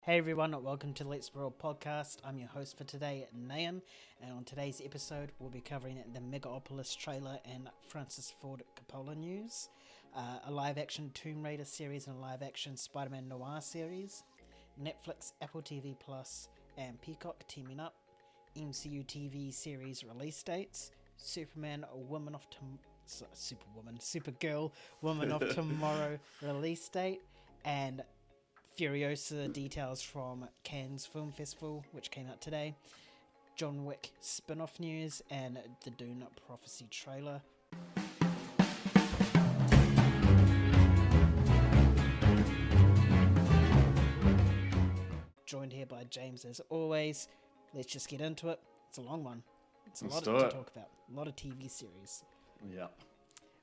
Hey everyone, welcome to Let's Roll podcast. I'm your host for today, Nayan, and on today's episode we'll be covering the Megalopolis trailer and Francis Ford Coppola news, a live-action Tomb Raider series and a live-action Spider-Man Noir series, Netflix, Apple TV Plus, and Peacock teaming up, MCU TV series release dates, Supergirl, Woman of Tomorrow release date, and Furiosa details from Cannes Film Festival, which came out today, John Wick Spin-off news, and the Dune Prophecy trailer. Joined here by James as always. Let's just get into it. It's a long one. It's a lot to talk about. A lot of TV series. Yeah.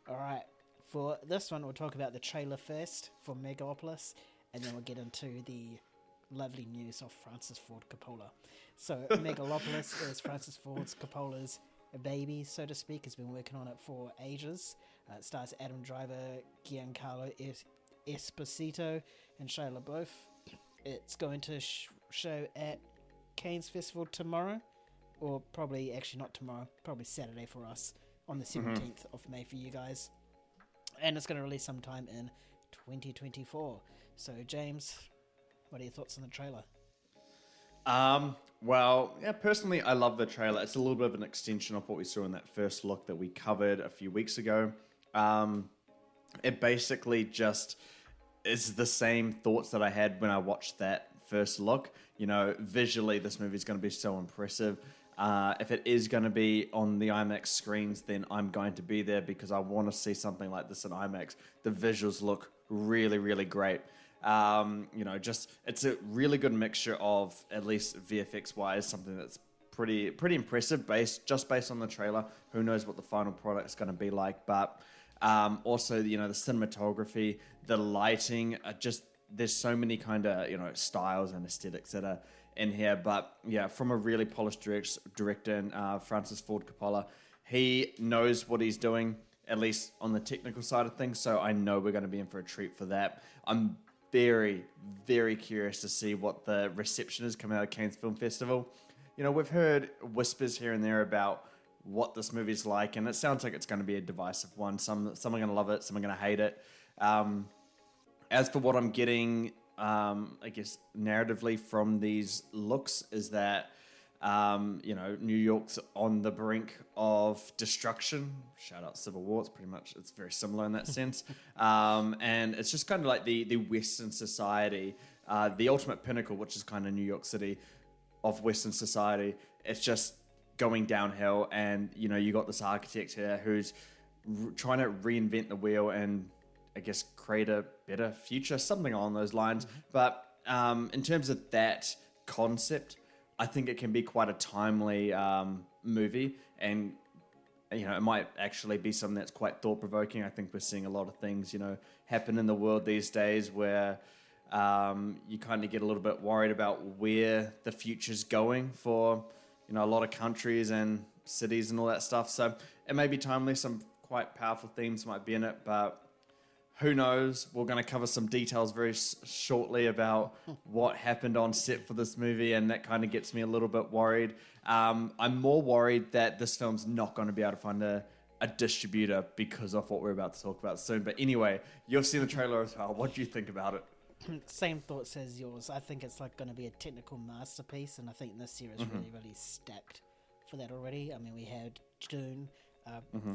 Alright, for this one we'll talk about the trailer first for Megalopolis, and then we'll get into the lovely news of Francis Ford Coppola. So, Megalopolis is Francis Ford Coppola's baby, so to speak. He's been working on it for ages. It stars Adam Driver, Giancarlo Esposito, and Shia LaBeouf. It's going to show at Cannes Festival tomorrow, or probably, actually not tomorrow, probably Saturday for us, on the 17th of May for you guys. And it's going to release sometime in 2024. So, James, what are your thoughts on the trailer? Personally, I love the trailer. It's a little bit of an extension of what we saw in that first look that we covered a few weeks ago. It basically just is the same thoughts that I had when I watched that first look. You know, visually, this movie is going to be so impressive. If it is going to be on the IMAX screens, then I'm going to be there because I want to see something like this in IMAX. The visuals look really, really great. It's a really good mixture of, at least VFX wise, something that's pretty impressive based on the trailer. Who knows what the final product's going to be like, but also the cinematography, the lighting, there's so many kind of styles and aesthetics that are in here. But yeah, from a really polished director, Francis Ford Coppola, he knows what he's doing, at least on the technical side of things. So I know we're going to be in for a treat for that. I'm very, very curious to see what the reception is coming out of Cannes Film Festival. You know, we've heard whispers here and there about what this movie's like, and it sounds like it's going to be a divisive one. Some are going to love it, some are going to hate it. As for what I'm getting, I guess, narratively from these looks is that, New York's on the brink of destruction. Shout out Civil War. It's very similar in that sense. And it's just kind of like the Western society, the ultimate pinnacle, which is kind of New York City of Western society. It's just going downhill. And, you got this architect here who's trying to reinvent the wheel and, I guess, create a better future, something along those lines. Mm-hmm. But in terms of that concept, I think it can be quite a timely movie, and it might actually be something that's quite thought-provoking. I think we're seeing a lot of things, happen in the world these days where you kind of get a little bit worried about where the future's going for, a lot of countries and cities and all that stuff. So it may be timely. Some quite powerful themes might be in it, but who knows? We're going to cover some details very shortly about what happened on set for this movie, and that kind of gets me a little bit worried. I'm more worried that this film's not going to be able to find a distributor because of what we're about to talk about soon. But anyway, you've seen the trailer as well. What do you think about it? Same thoughts as yours. I think it's going to be a technical masterpiece, and I think this year is really, really stacked for that already. I mean, we had Dune,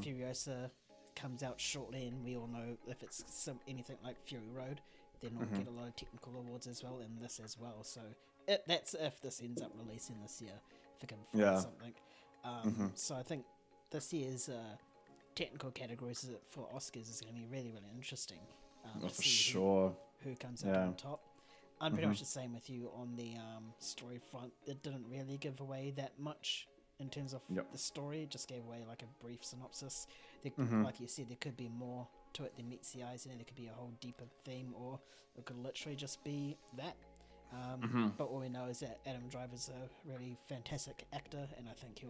Furiosa comes out shortly, and we all know if it's anything like Fury Road, then we'll get a lot of technical awards as well, and this as well. So that's if this ends up releasing this year, if we can find something. So I think this year's technical categories for Oscars is going to be really, really interesting. For sure. Who comes out on top. I'm pretty much the same with you on the story front. It didn't really give away that much in terms of the story. It just gave away like a brief synopsis. Like you said, there could be more to it than meets the eyes, and there could be a whole deeper theme, or it could literally just be that. But all we know is that Adam Driver's a really fantastic actor, and I think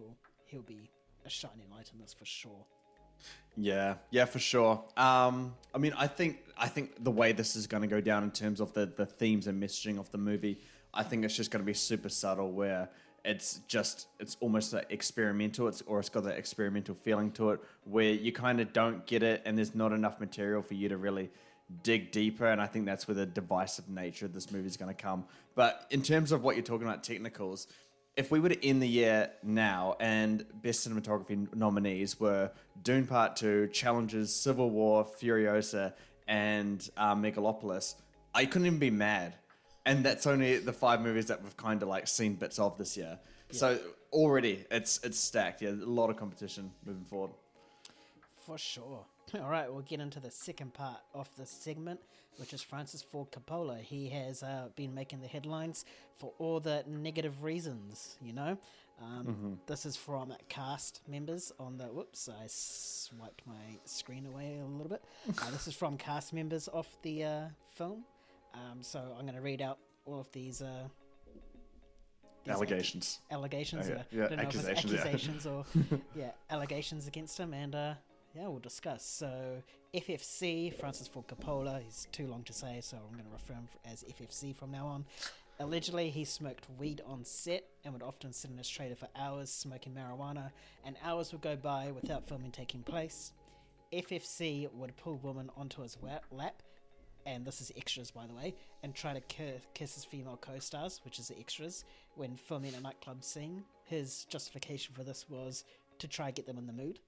he'll be a shining light in this for sure. Yeah, for sure. I think the way this is going to go down in terms of the themes and messaging of the movie, I think it's just going to be super subtle where it's almost like experimental. It's got that experimental feeling to it where you kind of don't get it and there's not enough material for you to really dig deeper. And I think that's where the divisive nature of this movie is going to come. But in terms of what you're talking about, technicals, if we were to end the year now and Best Cinematography nominees were Dune Part 2, Challenges, Civil War, Furiosa, and Megalopolis, I couldn't even be mad. And that's only the 5 movies that we've kind of like seen bits of this year. Yeah. So already it's stacked. Yeah, a lot of competition moving forward. For sure. All right, we'll get into the second part of this segment, which is Francis Ford Coppola. He has been making the headlines for all the negative reasons, you know. This is from cast members on the... Whoops, I swiped my screen away a little bit. This is from cast members of the film. So I'm going to read out all of these allegations. Allegations, okay. yeah. I don't know Accusations, if it's accusations or allegations against him, and we'll discuss. So FFC, Francis Ford Coppola, he's too long to say, so I'm going to refer him as FFC from now on. Allegedly, he smoked weed on set and would often sit in his trailer for hours smoking marijuana, and hours would go by without filming taking place. FFC would pull women onto his lap, and this is extras by the way, and try to kiss his female co-stars, which is the extras, when filming a nightclub scene. His justification for this was to try to get them in the mood.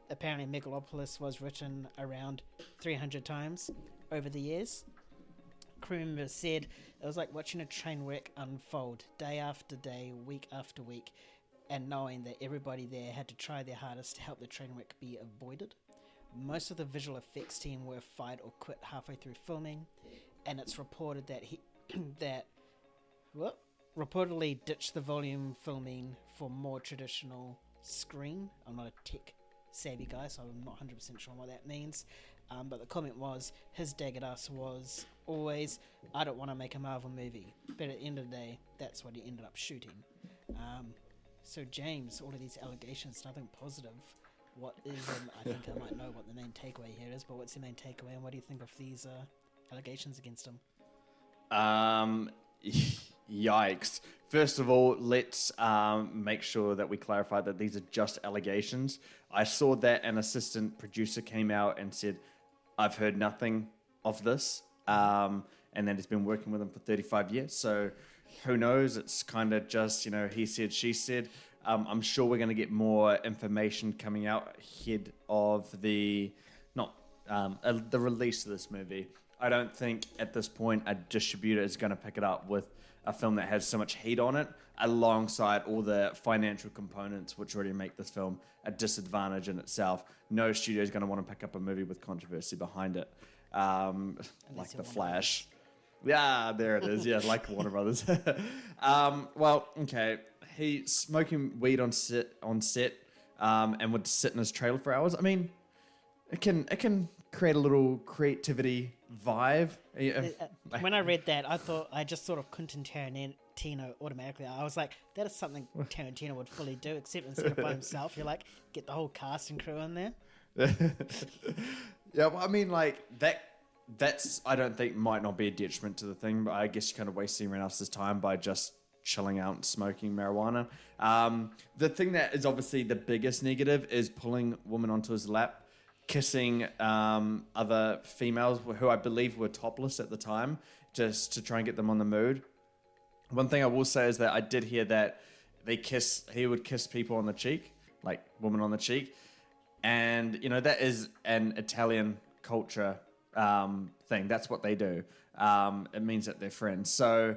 Apparently Megalopolis was written around 300 times over the years. Crew members said it was like watching a train wreck unfold day after day, week after week, and knowing that everybody there had to try their hardest to help the train wreck be avoided. Most of the visual effects team were fired or quit halfway through filming, and it's reported that he reportedly ditched the volume filming for more traditional screen. I'm not a tech savvy guy, so I'm not 100% sure what that means. But the comment was, his dig at us was always, I don't want to make a Marvel movie. But at the end of the day, that's what he ended up shooting. So James, all of these allegations, nothing positive. What is, I think I might know what the main takeaway here is, but what's the main takeaway and what do you think of these allegations against him? Yikes. First of all, let's make sure that we clarify that these are just allegations. I saw that an assistant producer came out and said, I've heard nothing of this, and then he's been working with him for 35 years, so who knows? It's kind of just, he said, she said. I'm sure we're going to get more information coming out ahead of the release of this movie. I don't think at this point a distributor is going to pick it up with a film that has so much heat on it, alongside all the financial components which already make this film a disadvantage in itself. No studio is going to want to pick up a movie with controversy behind it, like The Flash. Yeah, there it is. Yeah, like Warner Brothers. Well, okay. He's smoking weed on set, and would sit in his trailer for hours. I mean, it can create a little creativity vibe. When I read that, I just thought of Quentin Tarantino automatically. I was like, that is something Tarantino would fully do, except instead of by himself, you're like, get the whole cast and crew in there. Yeah, well, I mean, like that's I don't think might not be a detriment to the thing, but I guess you're kind of wasting everyone else's time by just chilling out and smoking marijuana. The thing that is obviously the biggest negative is pulling women onto his lap, kissing other females who I believe were topless at the time, just to try and get them on the mood. One thing I will say is that I did hear that he would kiss people on the cheek, like women on the cheek, and that is an Italian culture thing. That's what they do. It means that they're friends. So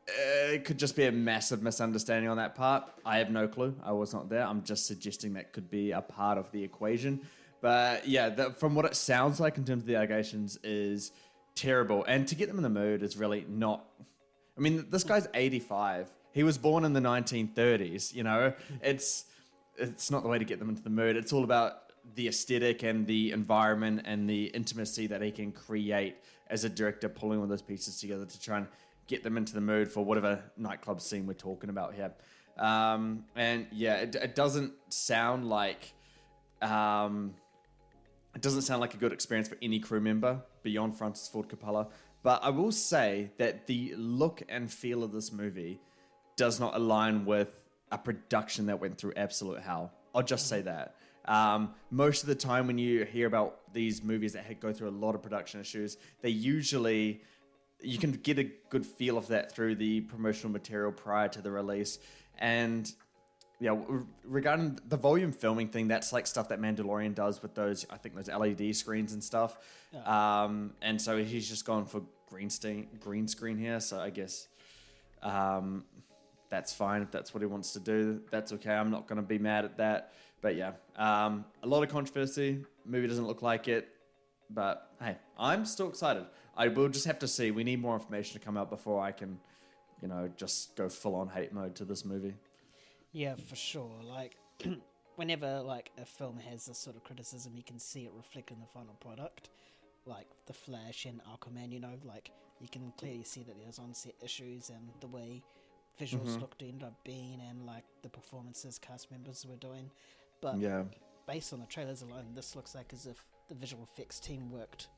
it could just be a massive misunderstanding on that part. I have no clue. I was not there. I'm just suggesting that could be a part of the equation. But yeah, from what it sounds like in terms of the allegations is terrible. And to get them in the mood is really not... I mean, this guy's 85. He was born in the 1930s, It's not the way to get them into the mood. It's all about the aesthetic and the environment and the intimacy that he can create as a director, pulling all those pieces together to try and get them into the mood for whatever nightclub scene we're talking about here. And yeah, it doesn't sound like a good experience for any crew member beyond Francis Ford Coppola. But I will say that the look and feel of this movie does not align with a production that went through absolute hell. I'll just say that. Most of the time when you hear about these movies that go through a lot of production issues, they usually, you can get a good feel of that through the promotional material prior to the release. And yeah, regarding the volume filming thing, that's like stuff that Mandalorian does with those, I think those LED screens and stuff. Yeah. And so he's just gone for green screen here. So I guess that's fine if that's what he wants to do. That's okay. I'm not going to be mad at that. But yeah, a lot of controversy. Movie doesn't look like it. But hey, I'm still excited. I will just have to see. We need more information to come out before I can, just go full on hate mode to this movie. Yeah, for sure. Like, whenever like a film has this sort of criticism, you can see it reflected in the final product. Like The Flash and Aquaman, like you can clearly see that there's on-set issues and the way visuals looked to end up being, and like the performances cast members were doing. But based on the trailers alone, this looks like as if the visual effects team worked,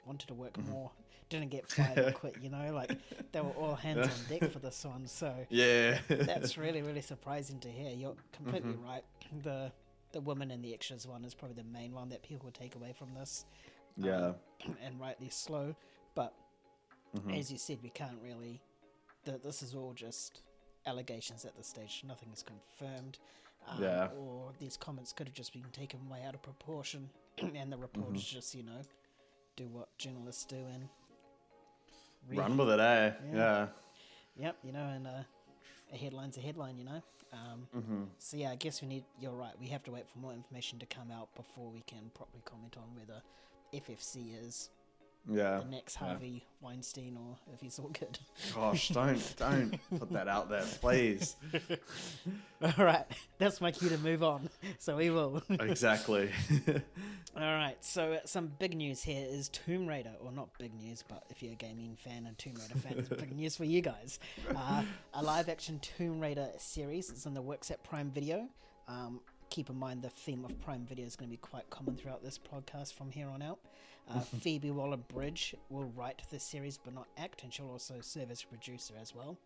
wanted to work more, didn't get fired or quit, like they were all hands on deck for this one. So yeah, that's really, really surprising to hear. You're completely right. The woman and the extras one is probably the main one that people would take away from this. And rightly slow. But as you said, we can't really, this is all just allegations at this stage. Nothing is confirmed. Or these comments could have just been taken way out of proportion, and the reporters just, do what journalists do and run with it, eh? Yeah. Yep, and a headline's a headline, So yeah, I guess you're right, we have to wait for more information to come out before we can properly comment on whether FFC is the next Harvey Weinstein or if he's all good. Gosh, don't put that out there, please. All right, that's my cue to move on, so we will. Exactly. All right, so some big news here is Tomb Raider, or not big news, but if you're a gaming fan and Tomb Raider fan, it's big news for you guys. A live-action Tomb Raider series is in the works at Prime Video. Keep in mind the theme of Prime Video is going to be quite common throughout this podcast from here on out. Phoebe Waller-Bridge will write the series but not act, and she'll also serve as a producer as well.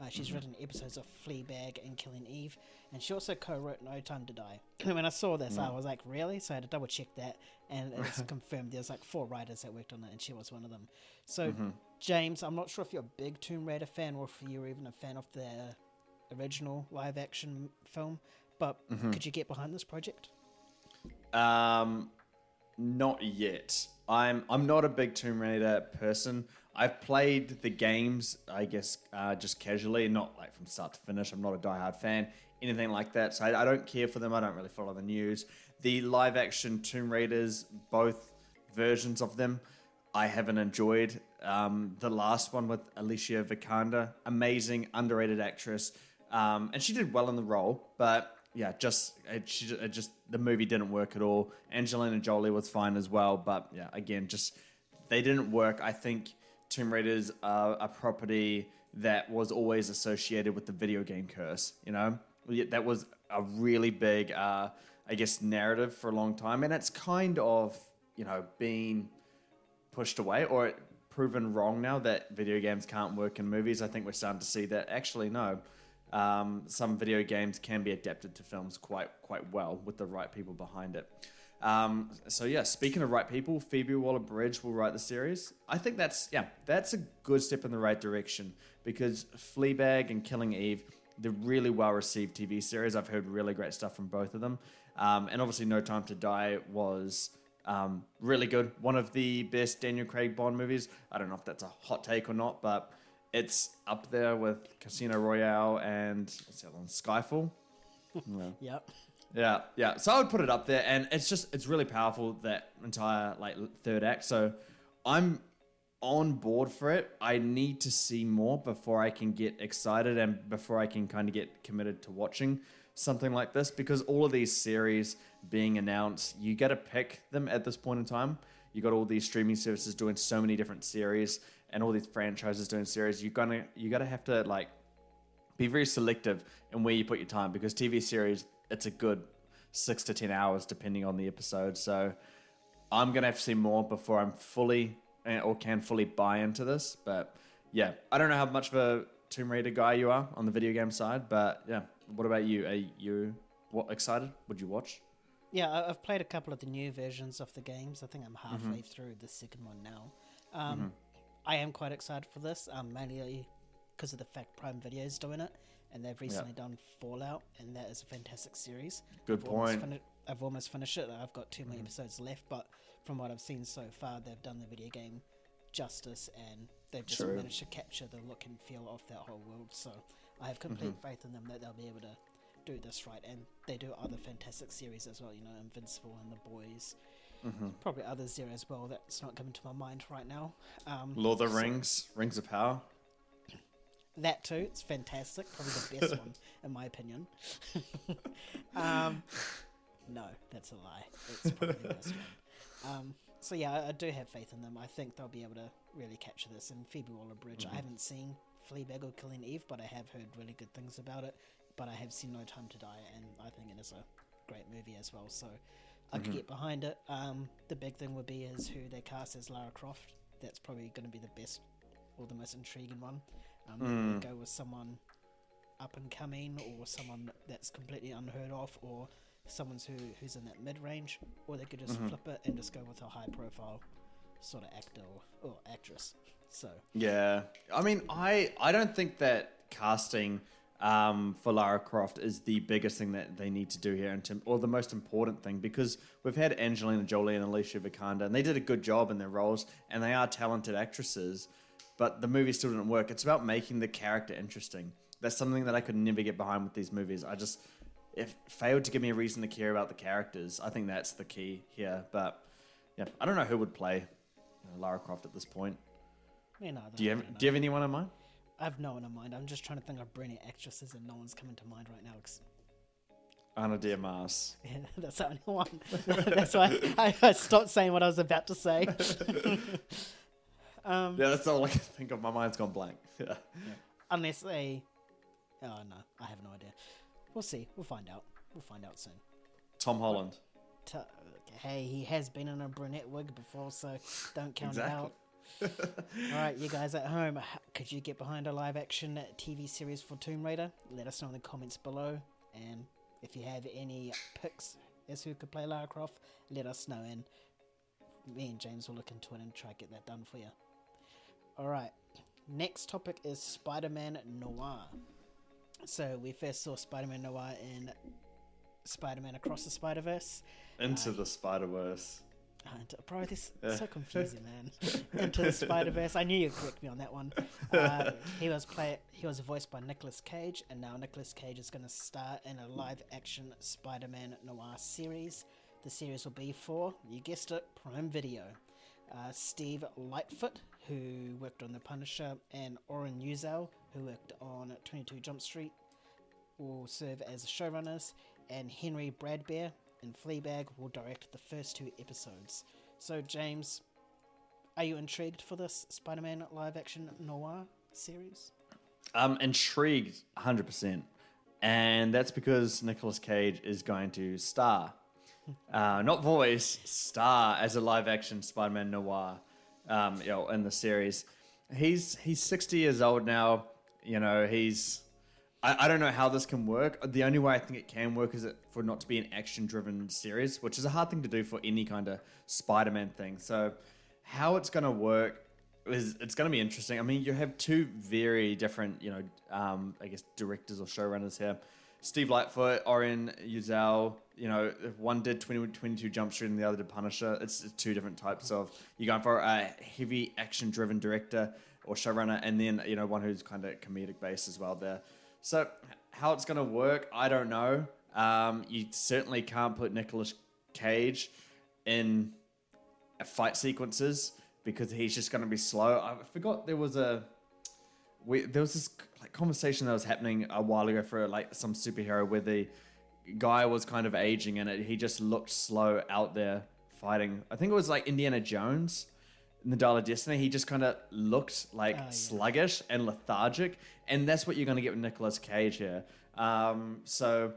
She's written episodes of Fleabag and Killing Eve, and she also co-wrote No Time to Die. When I saw this, I was like, really? So I had to double check that, and it's confirmed there's like 4 writers that worked on it, and she was one of them. So, James, I'm not sure if you're a big Tomb Raider fan or if you're even a fan of the original live-action film, but could you get behind this project? Not yet. I'm not a big Tomb Raider person. I've played the games, I guess, just casually, not like from start to finish. I'm not a diehard fan, anything like that. So I don't care for them. I don't really follow the news. The live-action Tomb Raiders, both versions of them, I haven't enjoyed. The last one with Alicia Vikander, amazing, underrated actress, and she did well in the role, but yeah, the movie didn't work at all. Angelina Jolie was fine as well, but yeah, again, just they didn't work. I think Tomb Raiders are a property that was always associated with the video game curse. That was a really big, I guess, narrative for a long time, and it's kind of being pushed away or proven wrong now that video games can't work in movies. I think we're starting to see that actually no. Some video games can be adapted to films quite well with the right people behind it. So yeah, speaking of right people, Phoebe Waller-Bridge will write the series. I think that's a good step in the right direction, because Fleabag and Killing Eve, they're really well received TV series. I've heard really great stuff from both of them. And obviously No Time to Die was really good. One of the best Daniel Craig Bond movies. I don't know if that's a hot take or not, but it's up there with Casino Royale and what's the other one? Skyfall. Yep. Yeah. So I would put it up there, and it's really powerful, that entire third act. So I'm on board for it. I need to see more before I can get excited and before I can kind of get committed to watching something like this, because all of these series being announced, you got to pick them at this point in time. You got all these streaming services doing so many different series, and all these franchises doing series. You gotta have to be very selective in where you put your time, because TV series, it's a good 6 to 10 hours depending on the episode. So I'm gonna have to see more before I'm fully or can fully buy into this. But yeah, I don't know how much of a Tomb Raider guy you are on the video game side, but yeah, what about you? Are you excited? Would you watch? Yeah, I've played a couple of the new versions of the games. I think I'm halfway through the second one now. I am quite excited for this, mainly because of the fact Prime Video is doing it, and they've recently done Fallout, and that is a fantastic series. Good point. I've almost finished it. I've got 2 more episodes left, but from what I've seen so far, they've done the video game justice, and they've just managed to capture the look and feel of that whole world. So I have complete faith in them that they'll be able to do this right, and they do other fantastic series as well, Invincible and The Boys, probably others there as well that's not coming to my mind right now. Lord of the Rings, Rings of Power. That too, it's fantastic, probably the best one in my opinion. No, that's a lie, it's probably the best one. So yeah, I do have faith in them. I think they'll be able to really capture this. And Phoebe Waller-Bridge, I haven't seen Fleabag or Killing Eve, but I have heard really good things about it. But I have seen No Time to Die, and I think it is a great movie as well. So I could get behind it. The big thing would be is who they cast as Lara Croft. That's probably going to be the best or the most intriguing one. Maybe go with someone up and coming, or someone that's completely unheard of, or someone who's in that mid-range, or they could just flip it and just go with a high-profile sort of actor or actress. So yeah, I mean, I don't think that casting for Lara Croft is the biggest thing that they need to do here, or the most important thing, because we've had Angelina Jolie and Alicia Vikander, and they did a good job in their roles, and they are talented actresses, but the movie still didn't work. It's about making the character interesting. That's something that I could never get behind with these movies. If failed to give me a reason to care about the characters. I think that's the key here. But yeah, I don't know who would play Lara Croft at this point. Me neither. Do you have anyone in mind? I have no one in mind. I'm just trying to think of brilliant actresses, and no one's coming to mind right now. Ana de Armas. Yeah, that's the only one. That's why I stopped saying what I was about to say. Yeah, that's all I can think of. My mind's gone blank. Yeah. Unless they... Oh, no. I have no idea. We'll see. We'll find out. We'll find out soon. Tom Holland. Hey, he has been in a brunette wig before, so don't count it out. Exactly. Alright, you guys at home, could you get behind a live-action TV series for Tomb Raider? Let us know in the comments below. And if you have any picks as who could play Lara Croft, let us know. And me and James will look into it and try to get that done for you. Alright, next topic is Spider-Man Noir. So we first saw Spider-Man Noir in Spider-Man Across the Spider-Verse. Into the Spider-Verse. Bro, this is so confusing, man. Into the Spider-Verse. I knew you'd correct me on that one. He was voiced by Nicolas Cage, and now Nicolas Cage is going to star in a live-action Spider-Man Noir series. The series will be for, you guessed it, Prime Video. Steve Lightfoot, who worked on The Punisher, and Oren Uziel, who worked on 22 Jump Street, will serve as showrunners, and Henry Bradbeer in Fleabag will direct the first 2 episodes. So, James, are you intrigued for this Spider-Man live-action noir series? I'm intrigued 100%. And that's because Nicolas Cage is going to star, not voice, star as a live-action Spider-Man noir in the series. He's 60 years old now. I don't know how this can work. The only way I think it can work is for not to be an action-driven series, which is a hard thing to do for any kind of Spider-Man thing. So how it's going to work is it's going to be interesting. I mean, you have 2 very different, I guess, directors or showrunners here. Steve Lightfoot, Oren Uziel, one did 22 Jump Street and the other did Punisher. It's 2 different types of... You're going for a heavy action-driven director or showrunner, and then, one who's kind of comedic-based as well there. So how it's going to work, I don't know. You certainly can't put Nicolas Cage in fight sequences because he's just going to be slow. I forgot there was this conversation that was happening a while ago for some superhero where the guy was kind of aging and he just looked slow out there fighting. I think it was like Indiana Jones in the Dial of Destiny. He just kind of looked sluggish and lethargic, and that's what you're going to get with Nicolas Cage here. So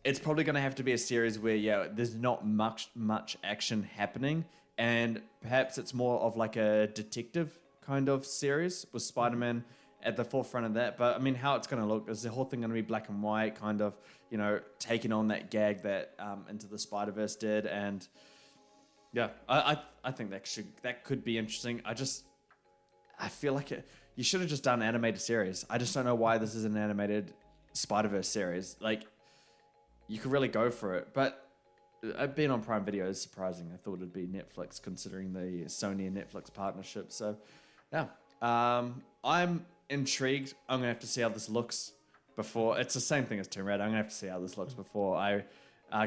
it's probably going to have to be a series where there's not much action happening, and perhaps it's more of like a detective kind of series with Spider-Man at the forefront of that. But I mean, how it's going to look, is the whole thing going to be black and white, kind of, you know, taking on that gag that Into the Spider-Verse did? And yeah, I think that could be interesting. I feel like you should have just done an animated series. I just don't know why this is an animated Spider-Verse series. Like, you could really go for it, but being on Prime Video is surprising. I thought it'd be Netflix, considering the Sony and Netflix partnership. So, yeah, I'm intrigued. I'm gonna have to see how this looks before. It's the same thing as Tomb Raider. I'm gonna have to see how this looks before I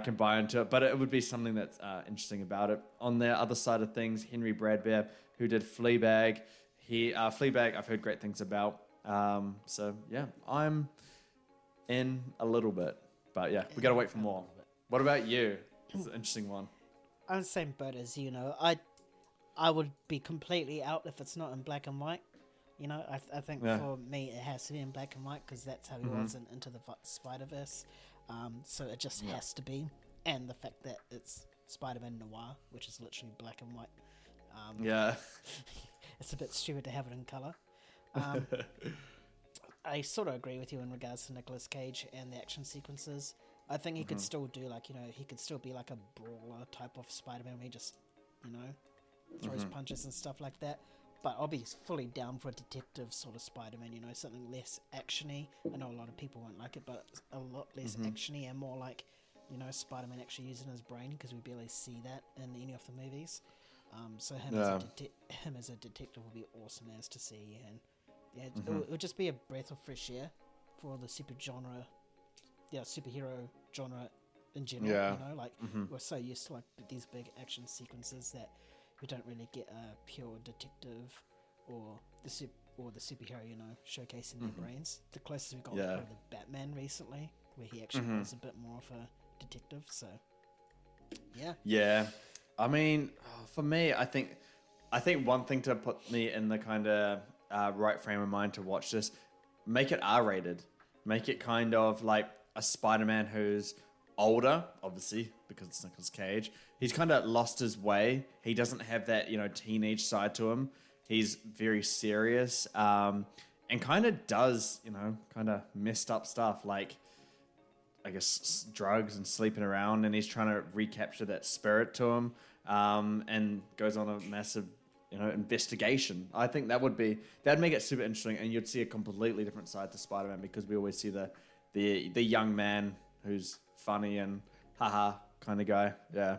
can buy into it. But it would be something that's interesting about it. On the other side of things, Henry Bradbeer, who did Fleabag, Fleabag I've heard great things about. So yeah, I'm in a little bit. But yeah, we gotta wait for more. What about you? It's an interesting one. I'm the same boat as you know. I would be completely out if it's not in black and white. You know, I think for me it has to be in black and white because that's how he was in Into the Spider-Verse. So it just has to be. And the fact that it's Spider-Man Noir, which is literally black and white. It's a bit stupid to have it in colour. I sort of agree with you in regards to Nicolas Cage and the action sequences. I think he could still do he could still be like a brawler type of Spider-Man where he just, throws punches and stuff like that. But I'll be fully down for a detective sort of Spider-Man, something less actiony. I know a lot of people won't like it, but a lot less actiony and more like, Spider-Man actually using his brain, because we barely see that in any of the movies. So him as a detective would be awesome as to see, and it would just be a breath of fresh air for the superhero genre in general. We're so used to like these big action sequences that we don't really get a pure detective or the superhero, showcasing their brains. The closest we got was probably the Batman recently, where he actually was a bit more of a detective. So, yeah. I mean, for me, I think one thing to put me in the kind of right frame of mind to watch this, make it R-rated, make it kind of like a Spider-Man who's older, obviously, because it's Nicolas Cage. He's kind of lost his way. He doesn't have that, teenage side to him. He's very serious, and kind of does, kind of messed up stuff, like, I guess, drugs and sleeping around, and he's trying to recapture that spirit to him, and goes on a massive, investigation. I think that'd make it super interesting, and you'd see a completely different side to Spider-Man, because we always see the young man who's funny and haha kind of guy. Yeah.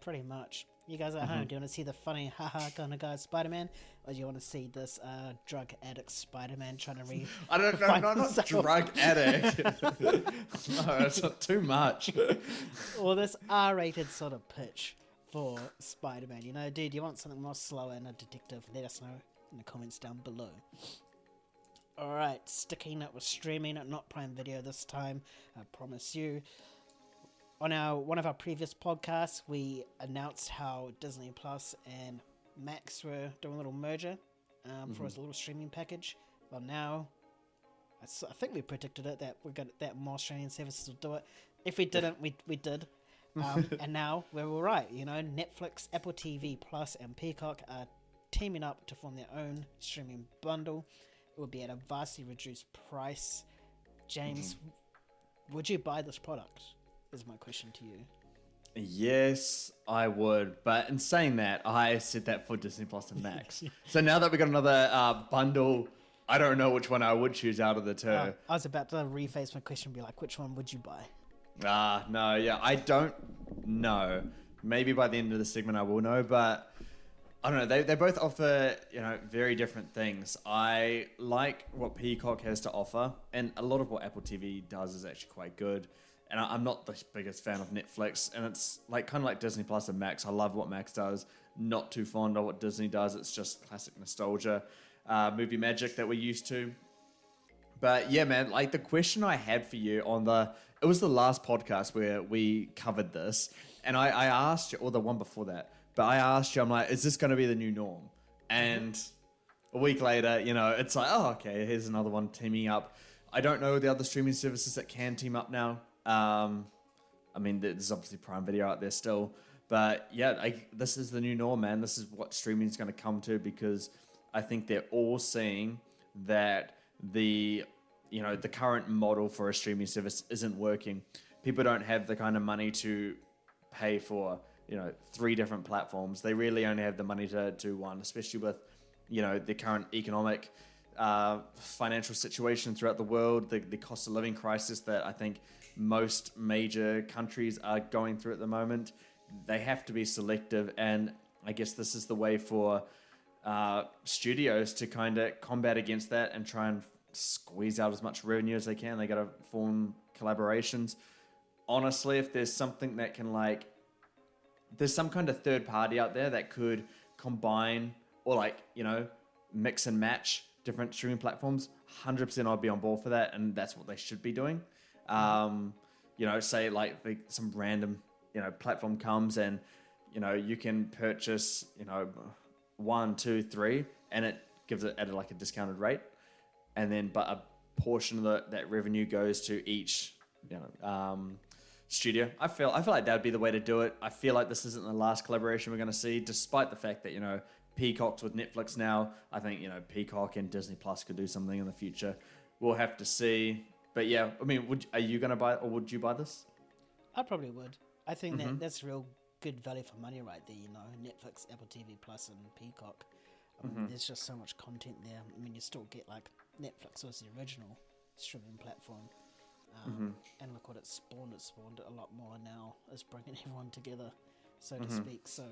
Pretty much. You guys at home, do you want to see the funny haha kind of guy Spider-Man, or do you want to see this drug addict Spider-Man trying to I don't know, not drug addict. No, it's not too much. Or this R-rated sort of pitch for Spider-Man. Dude, you want something more slower and a detective? Let us know in the comments down below. Alright, sticking it with streaming, not Prime Video this time, I promise you. On one of our previous podcasts, we announced how Disney Plus and Max were doing a little merger for us, a little streaming package. Well, now, I think we predicted it, that that more streaming services will do it. If we didn't, we did. And now we're all right. Netflix, Apple TV Plus, and Peacock are teaming up to form their own streaming bundle. It will be at a vastly reduced price. James, would you buy this product? Is my question to you. Yes, I would. But in saying that, I said that for Disney Plus and Max. So now that we got another bundle, I don't know which one I would choose out of the two. I was about to rephrase my question and be like, which one would you buy? No, yeah, I don't know. Maybe by the end of the segment I will know, but I don't know. They both offer, very different things. I like what Peacock has to offer, and a lot of what Apple TV does is actually quite good. And I'm not the biggest fan of Netflix, and it's kind of like Disney Plus and Max. I love what Max does. Not too fond of what Disney does. It's just classic nostalgia, movie magic that we're used to. But yeah, man, the question I had for you it was the last podcast where we covered this, and I asked you, or the one before that, but I asked you, I'm like, is this going to be the new norm? And a week later, it's like, oh, okay, here's another one teaming up. I don't know the other streaming services that can team up now. I mean, there's obviously Prime Video out there still, But yeah, this is the new norm, man. This is what streaming is going to come to, because I think they're all seeing that the current model for a streaming service isn't working. People don't have the kind of money to pay for 3 different platforms. They really only have the money to do one, especially with the current economic financial situation throughout the world, the cost of living crisis that I think most major countries are going through at the moment. They have to be selective, and I guess this is the way for studios to kind of combat against that and try and squeeze out as much revenue as they can. They got to form collaborations. Honestly, if there's something that can there's some kind of third party out there that could combine or mix and match different streaming platforms, 100% I'd be on board for that, and that's what they should be doing. Say some random platform comes and you can purchase 1, 2, 3, and it gives it at a discounted rate, and then but a portion of that revenue goes to each studio. I feel like that would be the way to do it. I feel like this isn't the last collaboration we're going to see, despite the fact that Peacock's with Netflix now. I think Peacock and Disney Plus could do something in the future. We'll have to see. But yeah, I mean, are you going to buy it, or would you buy this? I probably would. I think that's real good value for money right there. Netflix, Apple TV Plus, and Peacock. There's just so much content there. I mean, you still get Netflix was the original streaming platform, and look what it spawned. It spawned a lot more now. It's bringing everyone together, so to speak. So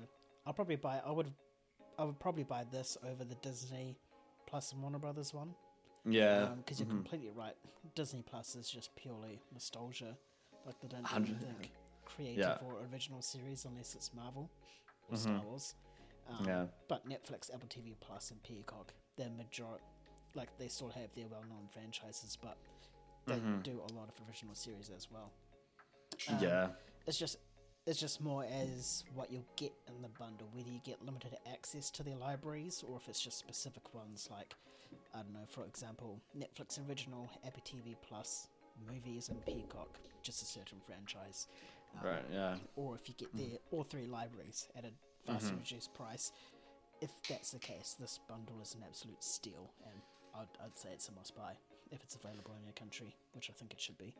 I'll probably buy. I would probably buy this over the Disney Plus and Warner Brothers one. Yeah, because you're completely right. Disney Plus is just purely nostalgia. They don't do anything creative or original series unless it's Marvel or Star Wars. But Netflix, Apple TV Plus, and Peacock, they're they still have their well-known franchises, but they do a lot of original series as well. It's just more as what you'll get in the bundle, whether you get limited access to their libraries or if it's just specific ones I don't know, for example, Netflix original, Apple TV Plus, movies, and Peacock, just a certain franchise. Or if you get all 3 libraries at a vastly reduced price. If that's the case, this bundle is an absolute steal, and I'd say it's a must-buy if it's available in your country, which I think it should be.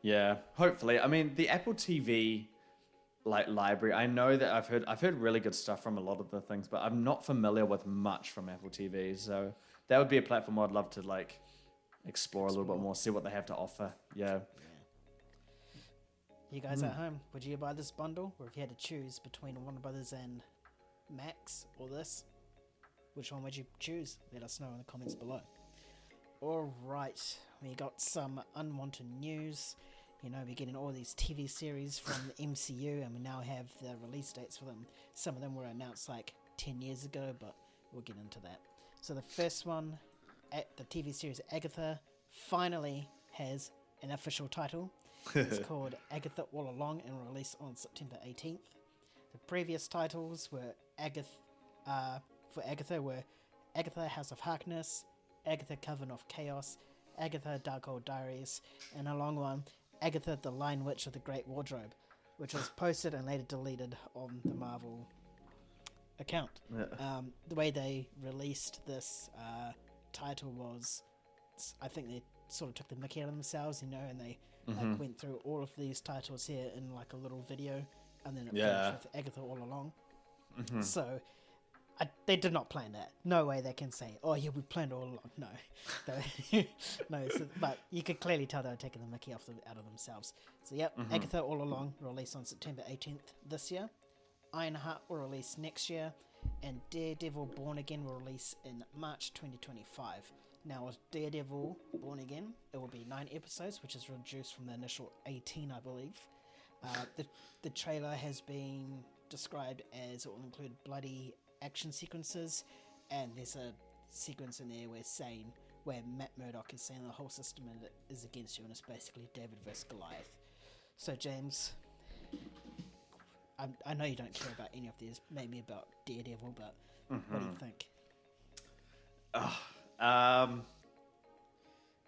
Yeah, hopefully. I mean, the Apple TV library, I know that I've heard really good stuff from a lot of the things, but I'm not familiar with much from Apple TV, so that would be a platform I'd love to explore a little bit more, see what they have to offer. Yeah. You guys at home, would you buy this bundle, or if you had to choose between Warner Brothers and Max or this, which one would you choose? Let us know in the comments below. Alright, we got some unwanted news. We're getting all these TV series from the MCU, and we now have the release dates for them. Some of them were announced 10 years ago, but we'll get into that. So the first one, the TV series Agatha, finally has an official title. It's called Agatha All Along and released on September 18th. The previous titles were Agatha were Agatha House of Harkness, Agatha Coven of Chaos, Agatha Darkhold Diaries, and a long one, Agatha the Lion Witch of the Great Wardrobe, which was posted and later deleted on the Marvel account. The way they released this title was, I think they sort of took the mickey out of themselves, and they went through all of these titles here in a little video, and then it finished with Agatha All Along. So they did not plan that. No way they can say, "Oh yeah, we planned all along." No, no. But you could clearly tell they were taking the mickey out of themselves. So Agatha All Along released on September 18th this year. Ironheart will release next year, and Daredevil Born Again will release in March 2025. Now, with Daredevil Born Again, it will be 9 episodes, which is reduced from the initial 18, I believe. The trailer has been described as it will include bloody action sequences, and there's a sequence in there where Matt Murdock is saying the whole system is against you, and it's basically David versus Goliath. So, James, I know you don't care about any of these, maybe about Daredevil, but what do you think?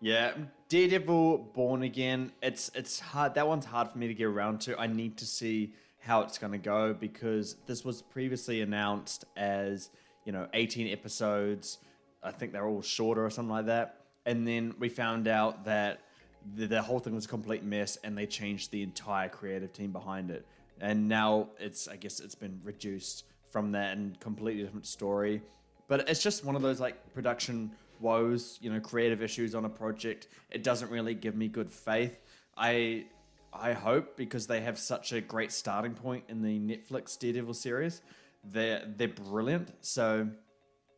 Yeah, Daredevil Born Again, it's hard. That one's hard for me to get around to. I need to see how it's going to go, because this was previously announced as, 18 episodes. I think they're all shorter or something like that. And then we found out that the whole thing was a complete mess, and they changed the entire creative team behind it. And now I guess it's been reduced from that, and completely different story. But it's just one of those like production woes, creative issues on a project. It doesn't really give me good faith. I hope, because they have such a great starting point in the Netflix Daredevil series, they're brilliant. So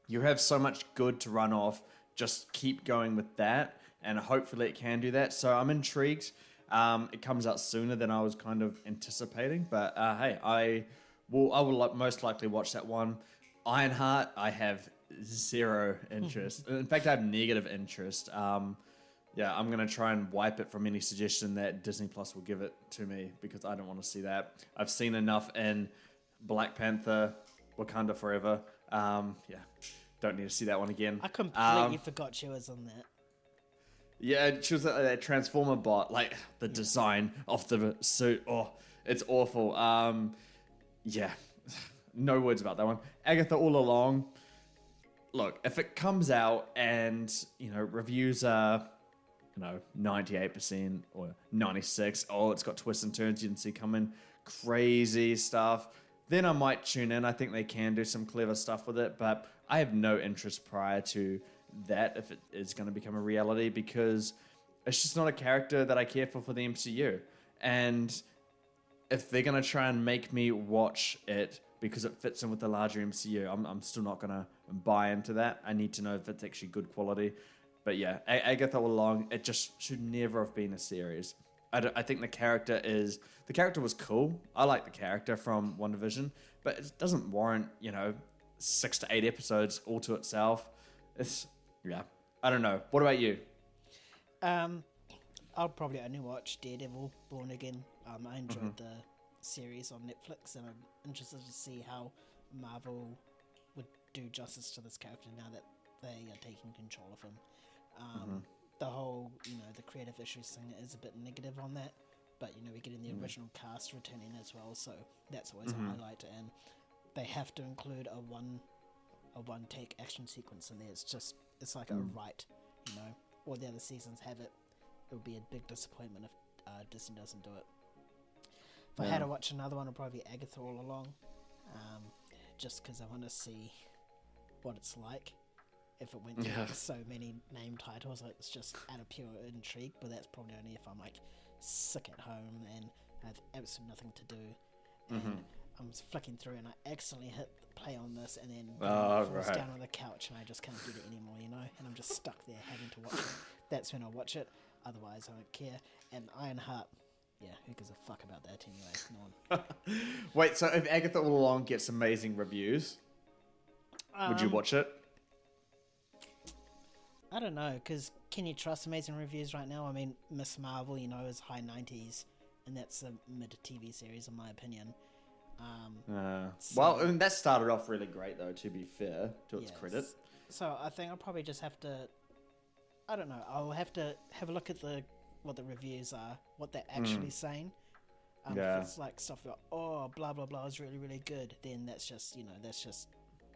you have so much good to run off. Just keep going with that, and hopefully it can do that. So I'm intrigued. It comes out sooner than I was kind of anticipating, but hey, I will most likely watch that one. Ironheart, I have zero interest. In fact, I have negative interest. Yeah, I'm going to try and wipe it from any suggestion that Disney Plus will give it to me, because I don't want to see that. I've seen enough in Black Panther, Wakanda Forever. Yeah, don't need to see that one again. I completely forgot she was on that. Yeah, she was a Transformer bot. Like, the design of the suit. Oh, it's awful. Yeah, no words about that one. Agatha All Along. Look, if it comes out and, reviews are, 98% or 96%, oh, it's got twists and turns you didn't see coming, crazy stuff, then I might tune in. I think they can do some clever stuff with it, but I have no interest prior to that if it is going to become a reality, because it's just not a character that I care for the MCU. And if they're going to try and make me watch it because it fits in with the larger MCU, I'm still not going to buy into that. I need to know if it's actually good quality. But yeah, Agatha All Along, it just should never have been a series. I think the character was cool. I like the character from WandaVision, but it doesn't warrant, 6 to 8 episodes all to itself. Yeah, I don't know. What about you? I'll probably only watch Daredevil, Born Again. I enjoyed the series on Netflix, and I'm interested to see how Marvel would do justice to this character now that they are taking control of him. The whole, the creative issues thing is a bit negative on that, but, we're getting the original cast returning as well, so that's always a highlight, and they have to include a one-take action sequence in there. It's like a right, all the other seasons have it. It would be a big disappointment if Disney doesn't do it. If I had to watch another one, it'd probably be Agatha All Along, just because I want to see what it's like. If it went to so many name titles, it's just out of pure intrigue, but that's probably only if I'm sick at home and I have absolutely nothing to do. And I'm flicking through and I accidentally hit play on this, and then falls down on the couch and I just can't get it anymore, and I'm just stuck there having to watch it. That's when I'll watch it. Otherwise, I don't care. And Ironheart, yeah, who gives a fuck about that anyway? No one. Wait, so if Agatha All Along gets amazing reviews, would you watch it? I don't know, because can you trust amazing reviews right now? I mean, Miss Marvel, is high 90s, and that's a mid-TV series, in my opinion. Well, I mean, that started off really great, though, to be fair, to its credit. So I think I'll probably just have to... I don't know. I'll have to have a look at what the reviews are, what they're actually saying. If it's like stuff like, oh, blah, blah, blah is really, really good, then that's just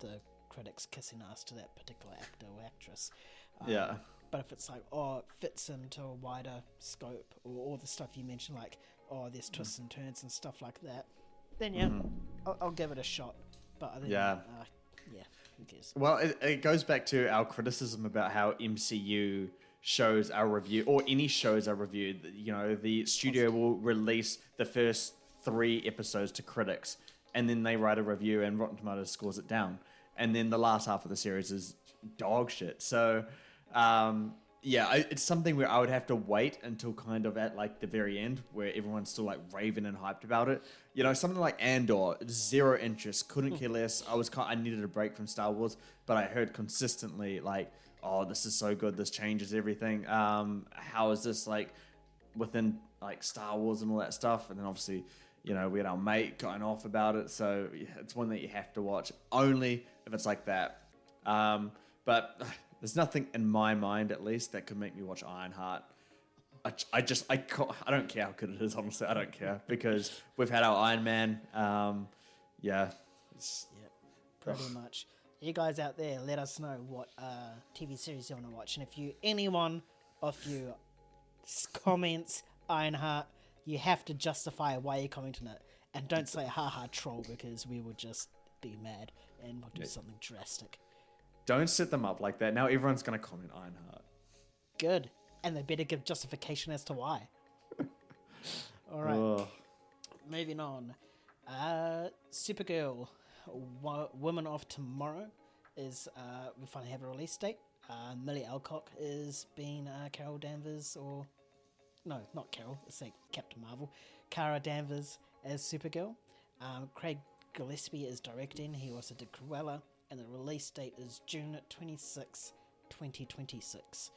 the critics kissing ass to that particular actor or actress. But if it's like, oh, it fits into a wider scope, or all the stuff you mentioned, like, oh, there's twists and turns and stuff like that, then I'll give it a shot. But other than that, who cares? Well, it goes back to our criticism about how MCU shows are reviewed, or any shows are reviewed. The studio will release the first 3 episodes to critics, and then they write a review, and Rotten Tomatoes scores it down. And then the last half of the series is dog shit. So, it's something where I would have to wait until kind of at the very end, where everyone's still raving and hyped about it. Something like Andor, 0 interest, couldn't care less. I needed a break from Star Wars, but I heard consistently oh, this is so good, this changes everything. How is this within Star Wars and all that stuff? And then obviously, we had our mate going off about it, so it's one that you have to watch only if it's like that. But there's nothing in my mind, at least, that could make me watch Ironheart. I don't care how good it is. Honestly, I don't care because we've had our Iron Man. Yeah, pretty much. You guys out there, let us know what TV series you want to watch, and if anyone of you comments Ironheart, you have to justify why you're commenting it, and don't say haha troll, because we will just be mad and we'll do something drastic. Don't set them up like that. Now everyone's gonna comment Ironheart. Good, and they better give justification as to why. All right. Ugh. Moving on. Supergirl, Woman of Tomorrow is we finally have a release date. Millie Alcock is being Carol Danvers, or no, not Carol, it's like Captain Marvel. Kara Danvers as Supergirl. Craig Gillespie is directing. He also did Cruella, and the release date is June 26, 2026.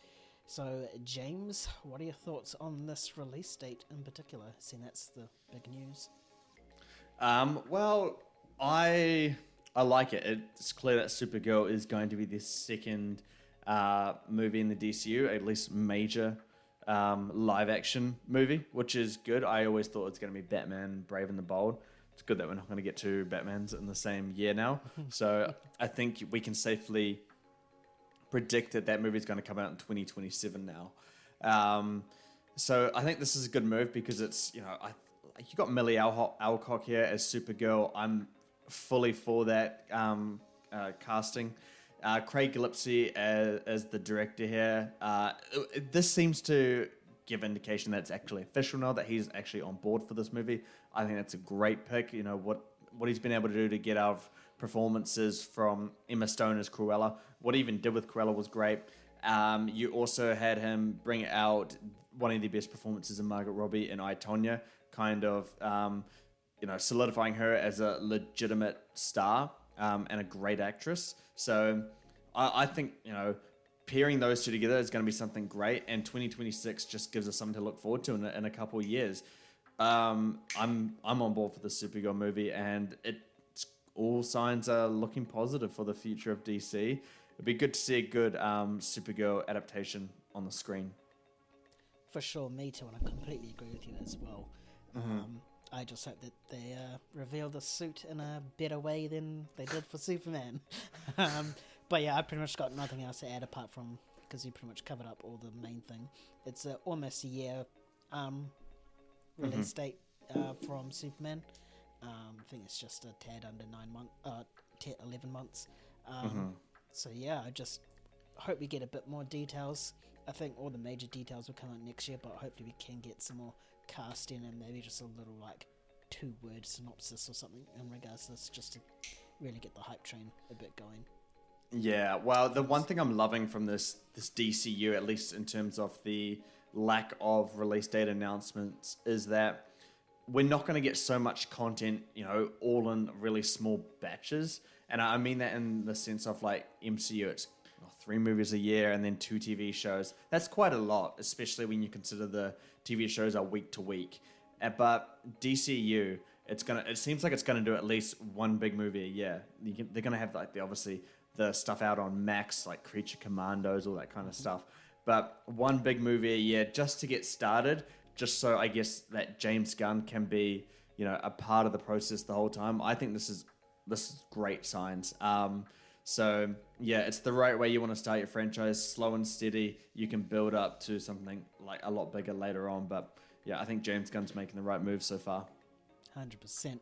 So, James, what are your thoughts on this release date in particular, seeing that's the big news? Well, I like it. It's clear that Supergirl is going to be the second movie in the DCU, at least major live action movie, which is good. I always thought it was going to be Batman Brave and the Bold. It's good that we're not going to get two Batmans in the same year now. So I think we can safely predict that movie is going to come out in 2027 now. So I think this is a good move because it's, you got Millie Alcock here as Supergirl. I'm fully for that casting. Craig Gillespie as the director here. This seems to give indication that it's actually official now, that he's actually on board for this movie. I think that's a great pick. What he's been able to do to get out of performances from Emma Stone as Cruella. What he even did with Cruella was great. You also had him bring out one of the best performances in Margot Robbie in I, Tonya, kind of solidifying her as a legitimate star and a great actress. So I think, pairing those two together is going to be something great, and 2026 just gives us something to look forward to in a couple of years. I'm on board for the Supergirl movie, and all signs are looking positive for the future of DC. It'd be good to see a good Supergirl adaptation on the screen. For sure, me too, and I completely agree with you as well. I just hope that they reveal the suit in a better way than they did for Superman. But yeah, I pretty much got nothing else to add apart from, because you pretty much covered up all the main thing. It's almost a year release date from Superman. I think it's just a tad under 11 months. So yeah, I just hope we get a bit more details. I think all the major details will come out next year, but hopefully we can get some more casting and maybe just a little 2-word synopsis or something in regards to this, just to really get the hype train a bit going. Yeah, well, the one thing I'm loving from this DCU, at least in terms of the lack of release date announcements, is that we're not going to get so much content, all in really small batches. And I mean that in the sense of MCU, it's 3 movies a year and then 2 TV shows. That's quite a lot, especially when you consider the TV shows are week to week. But DCU, it seems like it's going to do at least 1 big movie a year. They're going to have obviously the stuff out on Max, like Creature Commandos, all that kind of stuff. But 1 big movie a year just to get started, just so I guess that James Gunn can be, a part of the process the whole time. I think this is great signs. So yeah, it's the right way you want to start your franchise, slow and steady. You can build up to something a lot bigger later on. But yeah, I think James Gunn's making the right move so far. 100%.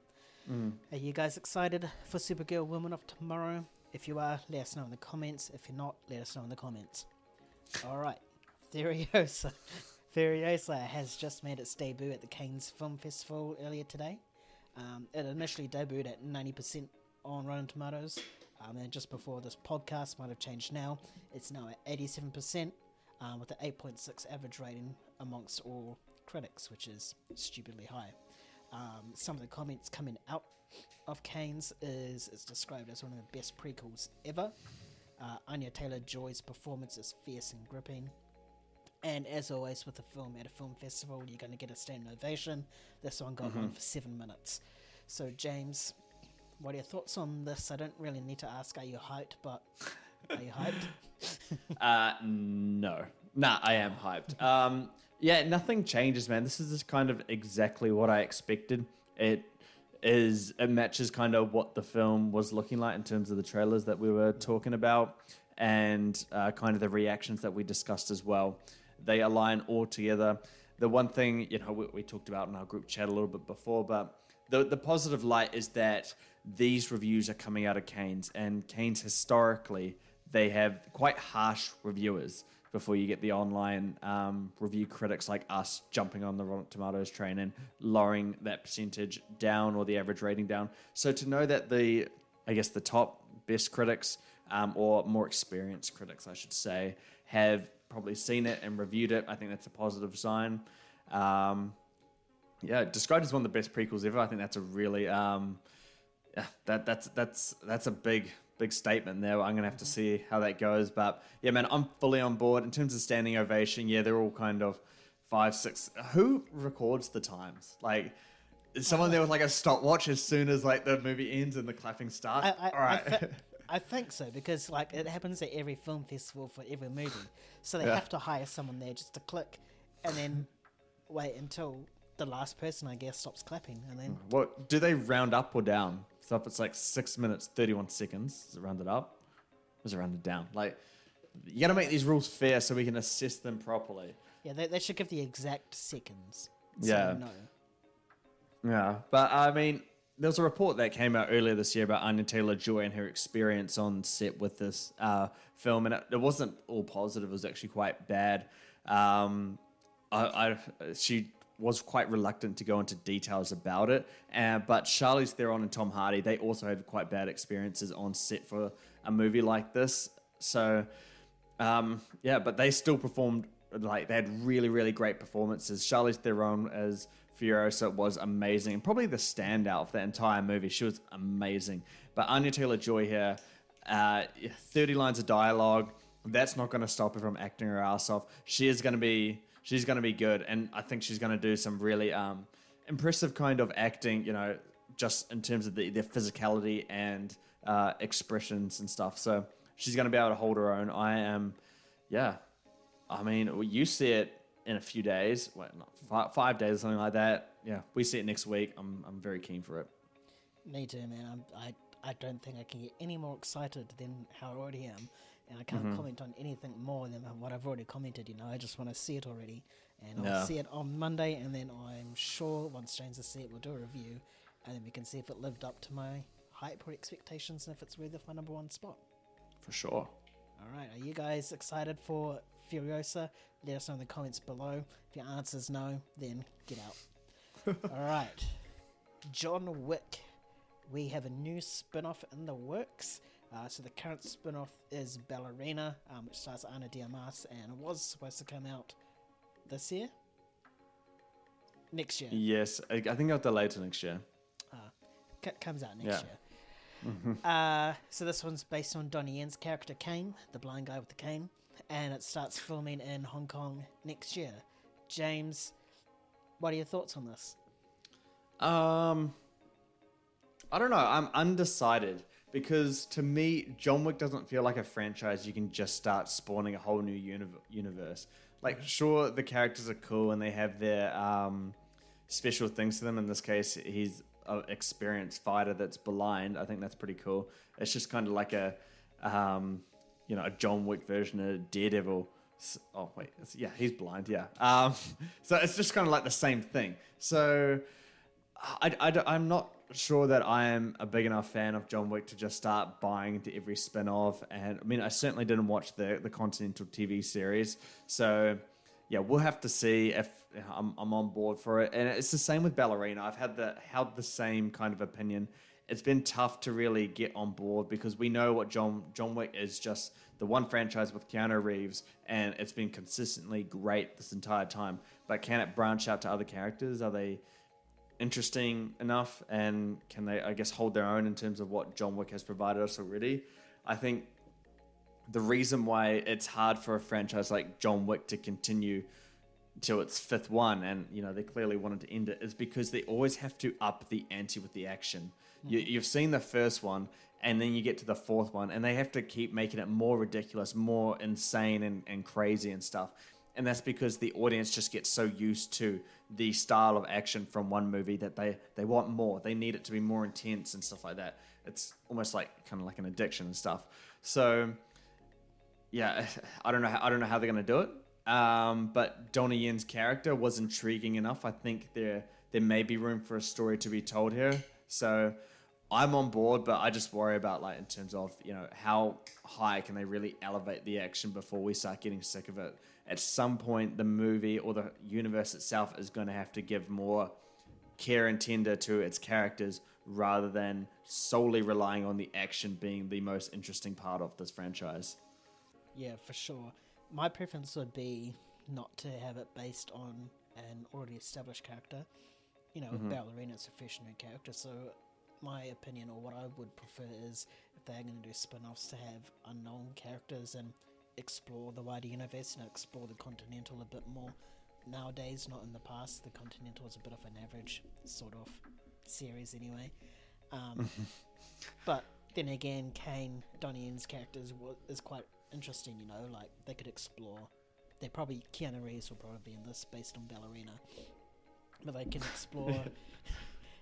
Are you guys excited for Supergirl Woman of Tomorrow? If you are, let us know in the comments. If you're not, let us know in the comments. All right. Furiosa has just made its debut at the Cannes Film Festival earlier today. It initially debuted at 90% on Rotten Tomatoes. And just before this podcast might have changed now, it's now at 87% with an 8.6 average rating amongst all critics, which is stupidly high. Some of the comments coming out of Cannes is it's described as one of the best prequels ever. Anya Taylor-Joy's performance is fierce and gripping. And as always with a film at a film festival, you're going to get a standing ovation. This one got on for 7 minutes. So James, what are your thoughts on this? I don't really need to ask, are you hyped? But are you hyped? No. Nah, I am hyped. Yeah, nothing changes, man. This is just kind of exactly what I expected. It matches kind of what the film was looking like in terms of the trailers that we were talking about, and kind of the reactions that we discussed as well. They align all together. The one thing, we talked about in our group chat a little bit before, but the positive light is that these reviews are coming out of Cannes, and Cannes historically, they have quite harsh reviewers before you get the online review critics like us jumping on the Rotten Tomatoes train and lowering that percentage down or the average rating down. So to know that the top best critics or more experienced critics, I should say, have probably seen it and reviewed it, I think that's a positive sign. Described as one of the best prequels ever. I think that's a really that's a big statement there. I'm gonna have to see how that goes, but yeah, man, I'm fully on board in terms of standing ovation. Yeah, they're all kind of 5, 6. Who records the times? Like, is someone there with like a stopwatch as soon as like the movie ends and the clapping starts? All right. I think so, because like it happens at every film festival for every movie, so they have to hire someone there just to click, and then wait until the last person, I guess, stops clapping, and then. What do they round up or down? So if it's like 6 minutes 31 seconds, is it rounded up? Or is it rounded down? Like, you got to make these rules fair so we can assess them properly. Yeah, they should give the exact seconds. So yeah. We know. Yeah, but I mean, there was a report that came out earlier this year about Anya Taylor-Joy and her experience on set with this film, and it wasn't all positive. It was actually quite bad. She was quite reluctant to go into details about it, but Charlize Theron and Tom Hardy, they also had quite bad experiences on set for a movie like this. So, but they still performed, like, they had really, really great performances. Charlize Theron as Furiosa was amazing, and probably the standout for that entire movie. She was amazing. But Anya Taylor-Joy here, 30 lines of dialogue, that's not going to stop her from acting her ass off. She's going to be good, and I think she's going to do some really impressive kind of acting, just in terms of the physicality and expressions and stuff. So she's going to be able to hold her own. I mean, you see it in a few days, 5 days or something like that. Yeah, we see it next week. I'm very keen for it. Me too, man. I don't think I can get any more excited than how I already am. And I can't comment on anything more than what I've already commented. I just want to see it already. And I'll see it on Monday, and then I'm sure once James has seen it, we'll do a review, and then we can see if it lived up to my hype or expectations and if it's worth my number one spot. For sure. All right, are you guys excited for Furiosa? Let us know in the comments below. If your answer's no, then get out. All right, John Wick. We have a new spin-off in the works. So the current spin-off is Ballerina, which stars Ana de Armas, and was supposed to come out this year? Next year? Yes, I think it'll delay to next year. Comes out next year. So this one's based on Donnie Yen's character Kane, the blind guy with the cane, and it starts filming in Hong Kong next year. James, what are your thoughts on this? I don't know. I'm undecided. Because to me, John Wick doesn't feel like a franchise you can just start spawning a whole new universe. Like, sure, the characters are cool and they have their special things to them. In this case, he's an experienced fighter that's blind. I think that's pretty cool. It's just kind of like a John Wick version of Daredevil. Oh, wait. He's blind, yeah. So it's just kind of like the same thing. So I'm not sure that I am a big enough fan of John Wick to just start buying into every spin-off. And I mean, I certainly didn't watch the Continental TV series. So yeah, we'll have to see if I'm on board for it. And it's the same with Ballerina. I've had the same kind of opinion. It's been tough to really get on board because we know what John Wick is, just the one franchise with Keanu Reeves, and it's been consistently great this entire time. But can it branch out to other characters? Are they interesting enough, and can they, I guess, hold their own in terms of what John Wick has provided us already? I think the reason why it's hard for a franchise like John Wick to continue till its fifth one, and they clearly wanted to end it, is because they always have to up the ante with the action. You've seen the first one, and then you get to the fourth one, and they have to keep making it more ridiculous, more insane and crazy and stuff. And that's because the audience just gets so used to the style of action from one movie that they want more. They need it to be more intense and stuff like that. It's almost like kind of like an addiction and stuff. So yeah, I don't know how they're going to do it. But Donnie Yen's character was intriguing enough. I think there may be room for a story to be told here. So I'm on board, but I just worry about, like, in terms of, how high can they really elevate the action before we start getting sick of it. At some point, the movie or the universe itself is going to have to give more care and tender to its characters rather than solely relying on the action being the most interesting part of this franchise. Yeah, for sure. My preference would be not to have it based on an already established character. Ballerina's a fresh new character, so my opinion, or what I would prefer, is if they're going to do spin-offs, to have unknown characters and explore the wider universe, explore the Continental a bit more. Nowadays, not in the past, the Continental is a bit of an average sort of series anyway. But then again, Donnie Yen's characters is quite interesting, like they could explore. Keanu Reeves will probably be in this based on Ballerina, but they can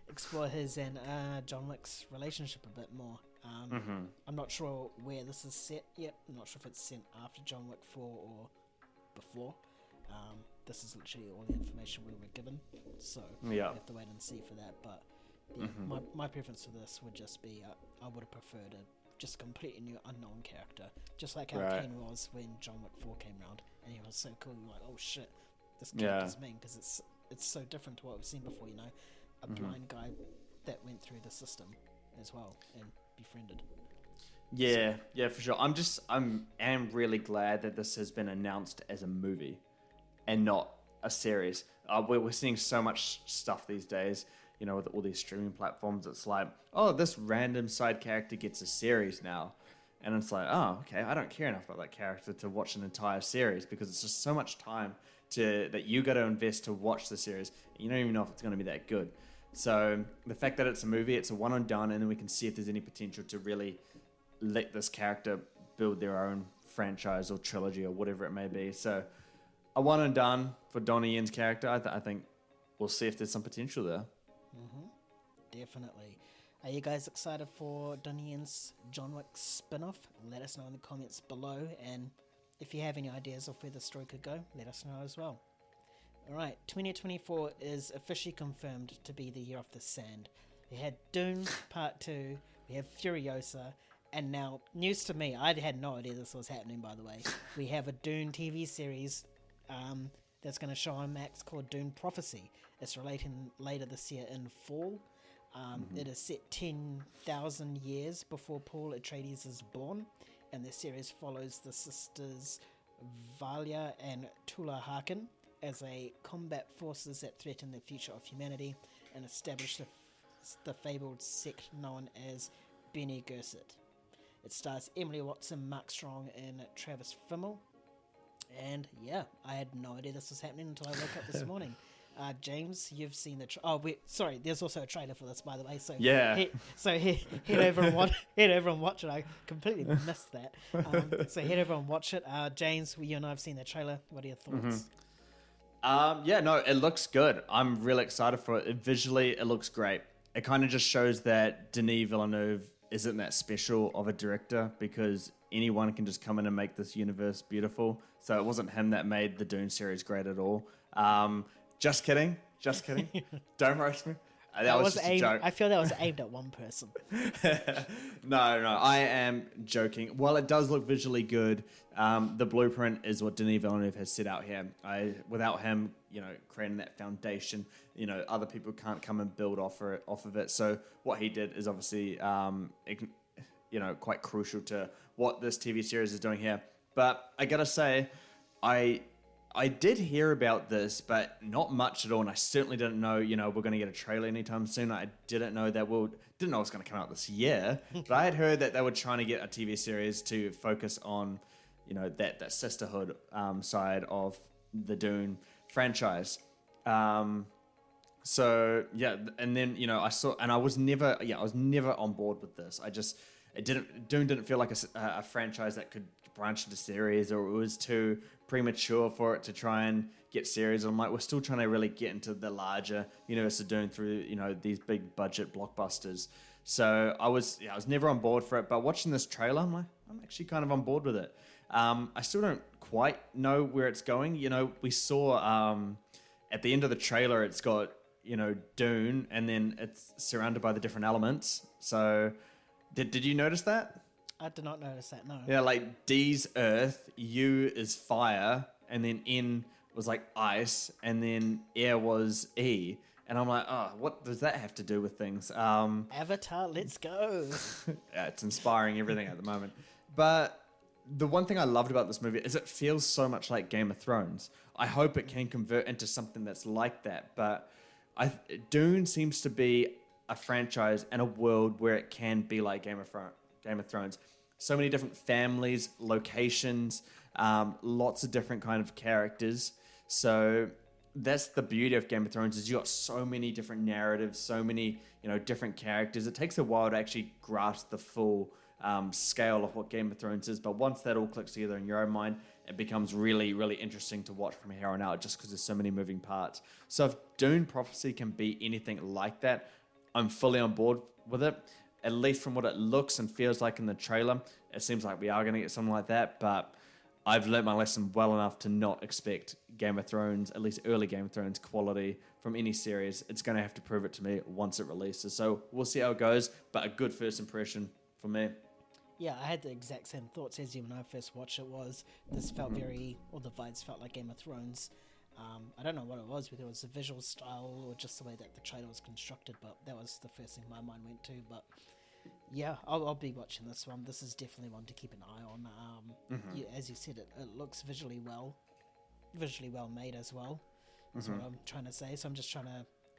explore his and John Wick's relationship a bit more. I'm not sure where this is set yet. I'm not sure if it's set after John Wick 4 or before. This is literally all the information we were given, so we have to wait and see for that. But yeah, my preference for this would just be I would have preferred a just completely new unknown character, just like how Kane was when John Wick 4 came around, and he was so cool. You're like, oh shit, this character's mean, because it's so different to what we've seen before. A blind guy that went through the system as well and befriended. Yeah, for sure. I'm really glad that this has been announced as a movie and not a series. We're seeing so much stuff these days, with all these streaming platforms. It's like, oh, this random side character gets a series now. And it's like, oh, okay, I don't care enough about that character to watch an entire series, because it's just so much time that you got to invest to watch the series. You don't even know if it's going to be that good. So the fact that it's a movie, it's a one and done, and then we can see if there's any potential to really let this character build their own franchise or trilogy or whatever it may be. So a one and done for Donnie Yen's character. I think we'll see if there's some potential there. Definitely. Are you guys excited for Donnie Yen's John Wick spin-off? Let us know in the comments below, and if you have any ideas of where the story could go, let us know as well. Alright, 2024 is officially confirmed to be the year of the sand. We had Dune Part 2, we have Furiosa, and now, news to me, I had no idea this was happening, by the way. We have a Dune TV series that's going to show on Max called Dune Prophecy. It's relating later this year in fall. It is set 10,000 years before Paul Atreides is born, and the series follows the sisters Valia and Tula Harkin as they combat forces that threaten the future of humanity and establish the fabled sect known as Bene Gesserit. It stars Emily Watson, Mark Strong, and Travis Fimmel. And yeah, I had no idea this was happening until I woke up this morning. James, you've seen the there's also a trailer for this, by the way. So yeah, head over and watch it. I completely missed that. So head over and watch it. James, you and I have seen the trailer. What are your thoughts? It looks good. I'm really excited for it. Visually, it looks great. It kind of just shows that Denis Villeneuve isn't that special of a director, because anyone can just come in and make this universe beautiful. So it wasn't him that made the Dune series great at all. Just kidding. Don't roast me. That was just a joke. I feel that was aimed at one person. No, I am joking. Well, it does look visually good. The blueprint is what Denis Villeneuve has set out here. Without him, creating that foundation, other people can't come and build off of it. So what he did is obviously, quite crucial to what this TV series is doing here. But I gotta say, I did hear about this, but not much at all, and I certainly didn't know, we're going to get a trailer anytime soon. I didn't know didn't know it was going to come out this year, but I had heard that they were trying to get a TV series to focus on, that sisterhood side of the Dune franchise. So yeah, and then I saw, and I was never on board with this. Dune didn't feel like a franchise that could branch into series, or it was too premature for it to try and get series. I'm like, we're still trying to really get into the larger universe of Dune through, these big budget blockbusters. So I was never on board for it, but watching this trailer, I'm like, I'm actually kind of on board with it. I still don't quite know where it's going. We saw at the end of the trailer, it's got, Dune, and then it's surrounded by the different elements. So did you notice that? I did not notice that, no. Yeah, like D's earth, U is fire, and then N was like ice, and then air was E. And I'm like, oh, what does that have to do with things? Avatar, let's go. Yeah, it's inspiring everything at the moment. But the one thing I loved about this movie is it feels so much like Game of Thrones. I hope it can convert into something that's like that. But Dune seems to be a franchise and a world where it can be like Game of Thrones. So many different families, locations, lots of different kind of characters. So that's the beauty of Game of Thrones, is you got so many different narratives, so many different characters. It takes a while to actually grasp the full scale of what Game of Thrones is, but once that all clicks together in your own mind, it becomes really, really interesting to watch from here on out, just because there's so many moving parts. So if Dune Prophecy can be anything like that, I'm fully on board with it. At least from what it looks and feels like in the trailer, it seems like we are going to get something like that, but I've learnt my lesson well enough to not expect Game of Thrones, at least early Game of Thrones quality from any series. It's going to have to prove it to me once it releases. So we'll see how it goes, but a good first impression for me. Yeah, I had the exact same thoughts as you when I first watched it. This felt the vibes felt like Game of Thrones. I don't know what it was, whether it was the visual style or just the way that the trailer was constructed, but that was the first thing my mind went to. But yeah, I'll be watching this one. This is definitely one to keep an eye on. As you said, it looks visually well made as well. That's what I'm trying to say. So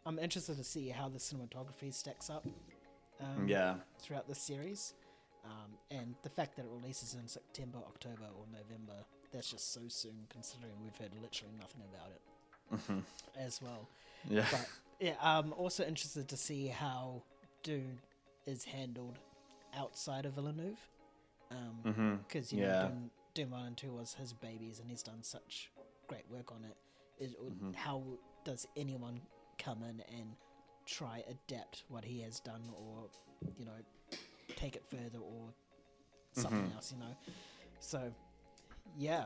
I'm interested to see how the cinematography stacks up throughout the series. And the fact that it releases in September, October, or November, that's just so soon, considering we've heard literally nothing about it as well. Yeah. But yeah, I'm also interested to see how Dune is handled outside of Villeneuve. Because Dune 1 and 2 was his babies, and he's done such great work on it. How does anyone come in and try adapt what he has done, or take it further, or something else, So, yeah.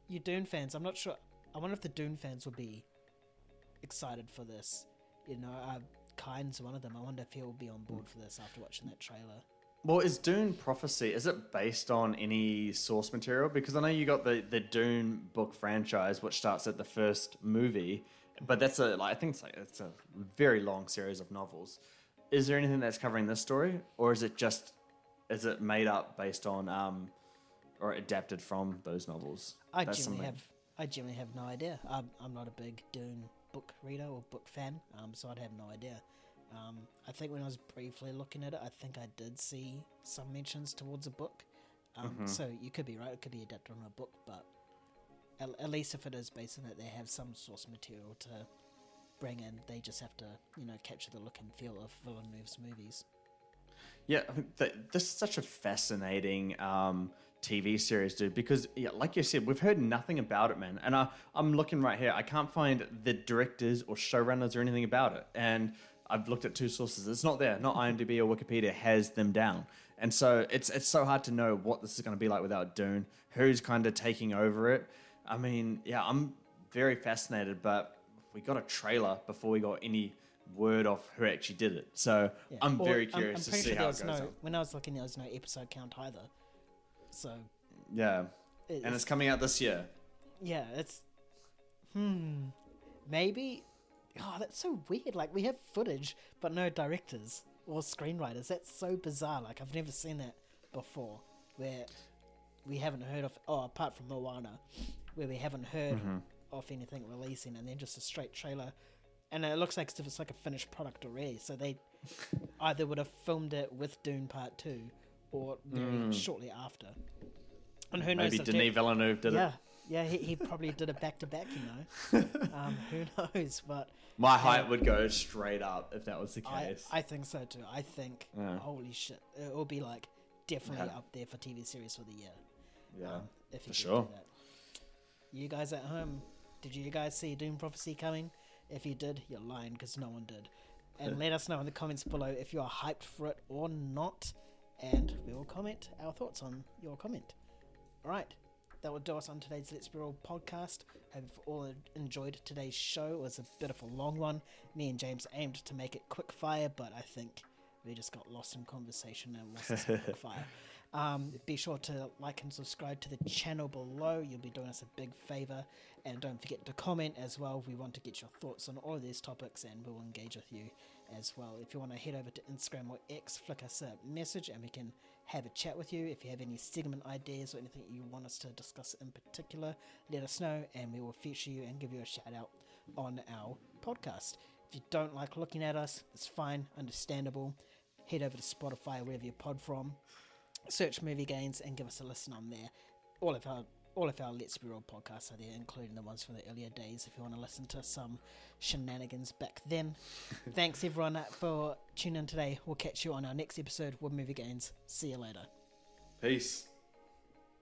You Dune fans, I'm not sure. I wonder if the Dune fans will be excited for this. Kyne's one of them. I wonder if he'll be on board for this after watching that trailer. Well, is Dune Prophecy, is it based on any source material? Because I know you got the Dune book franchise, which starts at the first movie, but that's I think it's a very long series of novels. Is there anything that's covering this story, or is it made up based on or adapted from those novels? I genuinely have no idea. I'm not a big Dune book reader or book fan, so I'd have no idea. I think when I was briefly looking at it, I think I did see some mentions towards a book. So you could be right; it could be adapted on a book, but at least if it is based on it, they have some source material to bring in. They just have to, capture the look and feel of Villeneuve's movies. Yeah, this is such a fascinating TV series, dude, because like you said, we've heard nothing about it, man. And I'm looking right here. I can't find the directors or showrunners or anything about it. And I've looked at two sources. It's not there. Not IMDb or Wikipedia has them down. And so it's so hard to know what this is going to be like without Dune. Who's kind of taking over it? I mean, yeah, I'm very fascinated, but we got a trailer before we got any word of who actually did it. So yeah. I'm very curious to see how it goes. When I was looking, there was no episode count either. So yeah, and it's coming out this year. Yeah, it's maybe. Oh, that's so weird. Like, we have footage, but no directors or screenwriters. That's so bizarre. Like, I've never seen that before, where we haven't heard of, apart from Moana, where we haven't heard of anything releasing, and then just a straight trailer. And it looks like it's like a finished product already. So they either would have filmed it with Dune Part 2 or very shortly after. And who knows? Maybe Denis Villeneuve did it. Yeah, he probably did it back to back, Who knows? But my height would go straight up if that was the case. I think so too. I think, holy shit, it will be like definitely up there for TV series for the year. Yeah, if you for did sure. do that. You guys at home, did you guys see Dune Prophecy coming? If you did, you're lying because no one did. And let us know in the comments below if you are hyped for it or not, and we will comment our thoughts on your comment. Alright, that will do us on today's Let's Be Real podcast. Hope you've all enjoyed today's show. It was a bit of a long one. Me and James aimed to make it quick fire, but I think we just got lost in conversation and lost us in quick fire. Be sure to like and subscribe to the channel below. You'll be doing us a big favor. And don't forget to comment as well. We want to get your thoughts on all of these topics, and we'll engage with you as well. If you want to head over to Instagram or X, flick us a message and we can have a chat with you. If you have any segment ideas or anything you want us to discuss in particular, let us know and we will feature you and give you a shout out on our podcast. If you don't like looking at us, it's fine, understandable. Head over to Spotify, wherever you pod from, search Movie Gains and give us a listen on there. All of our Let's Be Real podcasts are there, including the ones from the earlier days if you want to listen to some shenanigans back then. Thanks everyone for tuning in today. We'll catch you on our next episode with Movie Gains. See you later. Peace.